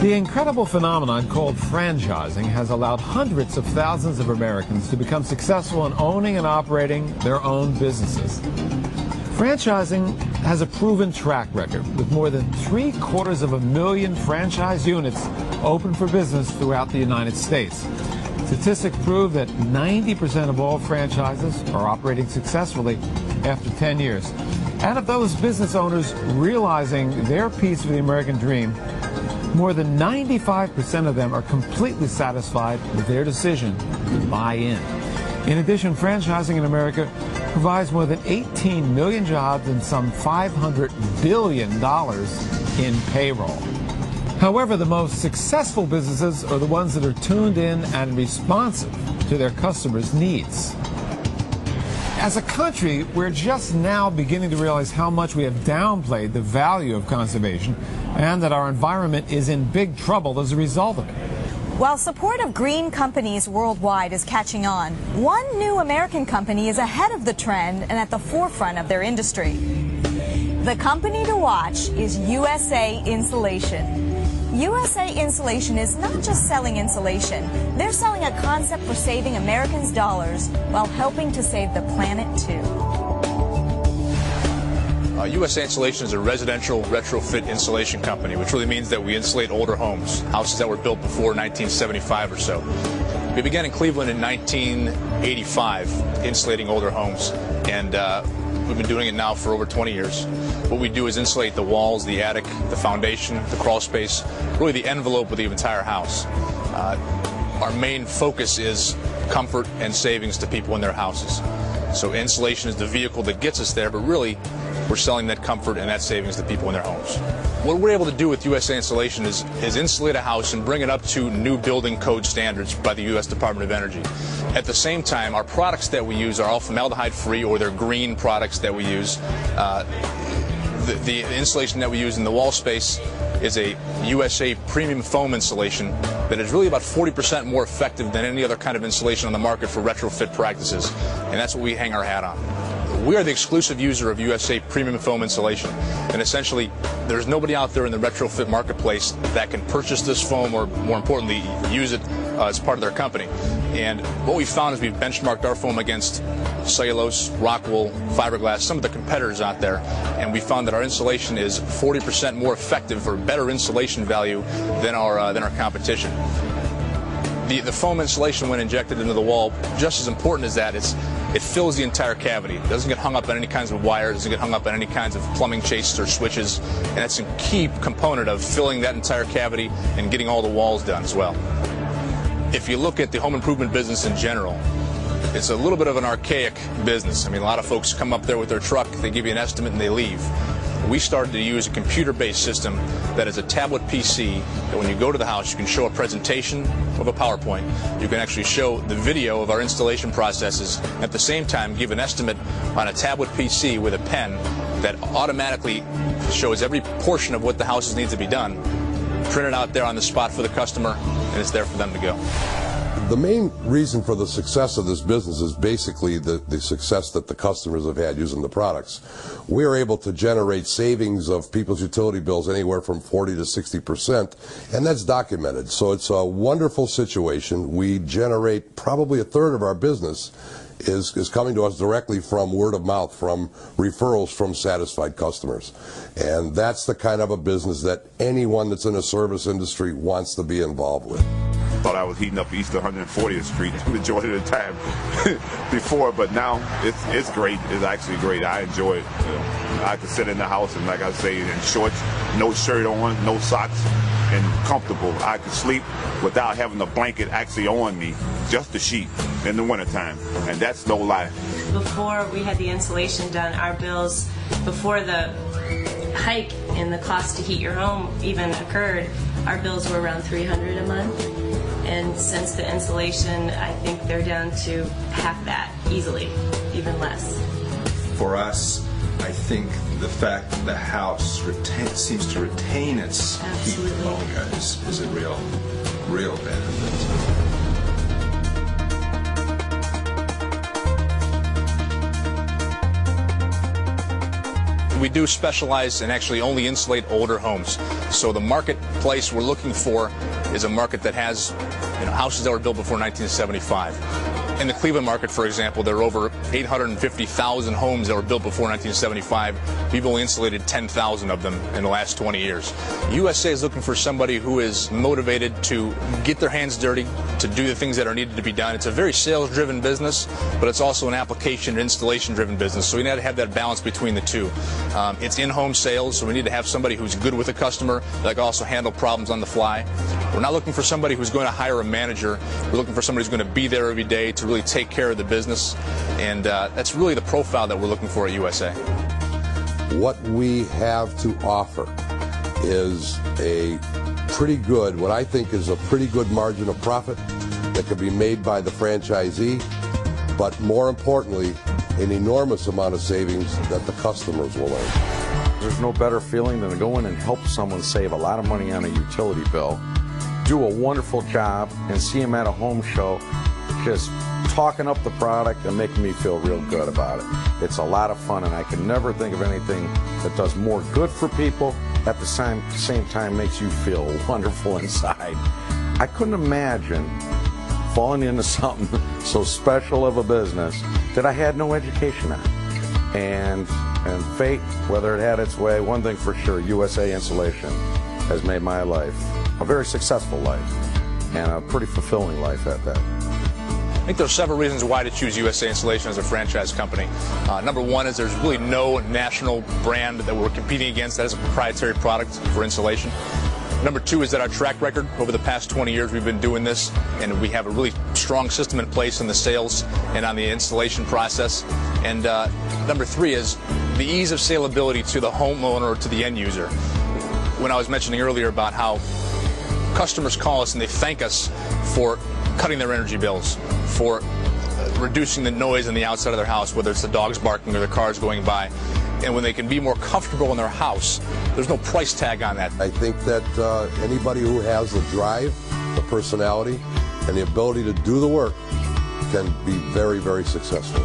The incredible phenomenon called franchising has allowed hundreds of thousands of Americans to become successful in owning and operating their own businesses. Franchising has a proven track record, with more than 750,000 franchise units open for business throughout the United States. Statistics prove that 90% of all franchises are operating successfully after 10 years. And of those business owners realizing their piece of the American dream, more than 95% of them are completely satisfied with their decision to buy in. In addition, franchising in America provides more than 18 million jobs and some $500 billion in payroll. However, the most successful businesses are the ones that are tuned in and responsive to their customers' needs. As a country, we're just now beginning to realize how much we have downplayed the value of conservation and that our environment is in big trouble as a result of it. While support of green companies worldwide is catching on, one new American company is ahead of the trend and at the forefront of their industry. The company to watch is USA Insulation. USA Insulation is not just selling insulation. They're selling a concept for saving Americans dollars while helping to save the planet too. USA Insulation is a residential retrofit insulation company, which really means that we insulate older homes, houses that were built before 1975 or so. We began in Cleveland in 1985, insulating older homes, and we've been doing it now for over 20 years. What we do is insulate the walls, the attic, the foundation, the crawl space, really the envelope of the entire house. Our main focus is comfort and savings to people in their houses. So insulation is the vehicle that gets us there, but really we're selling that comfort and that savings to people in their homes. What we're able to do with USA Insulation is insulate a house and bring it up to new building code standards by the U.S. Department of Energy. At the same time, our products that we use are all formaldehyde-free, or they're green products that we use. The insulation that we use in the wall space is a USA premium foam insulation that is really about 40% more effective than any other kind of insulation on the market for retrofit practices, and that's what we hang our hat on. We are the exclusive user of USA premium foam insulation, and essentially there's nobody out there in the retrofit marketplace that can purchase this foam, or more importantly use it as part of their company. And what we found is we've benchmarked our foam against cellulose, rock wool, fiberglass, some of the competitors out there, and we found that our insulation is 40% more effective, or better insulation value than our competition. The foam insulation, when injected into the wall, just as important as that, it fills the entire cavity. It doesn't get hung up on any kinds of wires, doesn't get hung up on any kinds of plumbing chases or switches, and that's a key component of filling that entire cavity and getting all the walls done as well. If you look at the home improvement business in general, it's a little bit of an archaic business. I mean, a lot of folks come up there with their truck, they give you an estimate and they leave. We started to use a computer-based system that is a tablet PC that when you go to the house, you can show a presentation of a PowerPoint. You can actually show the video of our installation processes, and at the same time give an estimate on a tablet PC with a pen that automatically shows every portion of what the houses needs to be done, printed out there on the spot for the customer, and it's there for them to go. The main reason for the success of this business is basically the success that the customers have had using the products. We are able to generate savings of people's utility bills anywhere from 40 to 60%, and that's documented. So it's a wonderful situation. We generate probably a third of our business is coming to us directly from word of mouth, from referrals from satisfied customers. And that's the kind of a business that anyone that's in a service industry wants to be involved with. Thought I was heating up East 140th Street the majority of the time before, but now it's great. It's actually great. I enjoy it. You know, I can sit in the house and, like I say, in shorts, no shirt on, no socks, and comfortable. I can sleep without having a blanket actually on me, just the sheet in the wintertime, and that's no lie. Before we had the insulation done, our bills, before the hike in the cost to heat your home even occurred, our bills were around $300 a month. And since the insulation, I think they're down to half that, easily, even less. For us, I think the fact that the house seems to retain its heat longer is a real benefit. We do specialize and actually only insulate older homes. So the market place we're looking for is a market that has houses that were built before 1975. In the Cleveland market, for example, there are over 850,000 homes that were built before 1975. We've only insulated 10,000 of them in the last 20 years. USA is looking for somebody who is motivated to get their hands dirty, to do the things that are needed to be done. It's a very sales-driven business, but it's also an application and installation-driven business, so we need to have that balance between the two. It's in-home sales, so we need to have somebody who's good with the customer, that can also handle problems on the fly. We're not looking for somebody who's going to hire a manager. We're looking for somebody who's going to be there every day to really take care of the business, and that's really the profile that we're looking for at USA. What we have to offer is a pretty good, what I think is a pretty good margin of profit that can be made by the franchisee, but more importantly, an enormous amount of savings that the customers will earn. There's no better feeling than to go in and help someone save a lot of money on a utility bill, do a wonderful job, and see them at a home show just talking up the product and making me feel real good about it. It's a lot of fun, and I can never think of anything that does more good for people, at the same time makes you feel wonderful inside. I couldn't imagine falling into something so special of a business that I had no education on. And fate, whether it had its way, one thing for sure, USA Insulation has made my life a very successful life and a pretty fulfilling life at that. I think there are several reasons why to choose USA Insulation as a franchise company. Number one is there's really no national brand that we're competing against that has a proprietary product for insulation. Number two is that our track record over the past 20 years we've been doing this, and we have a really strong system in place in the sales and on the installation process. And number three is the ease of saleability to the homeowner or to the end user. When I was mentioning earlier about how customers call us and they thank us for cutting their energy bills, for reducing the noise on the outside of their house, whether it's the dogs barking or the cars going by. And when they can be more comfortable in their house, there's no price tag on that. I think that anybody who has the drive, the personality, and the ability to do the work can be very, very successful.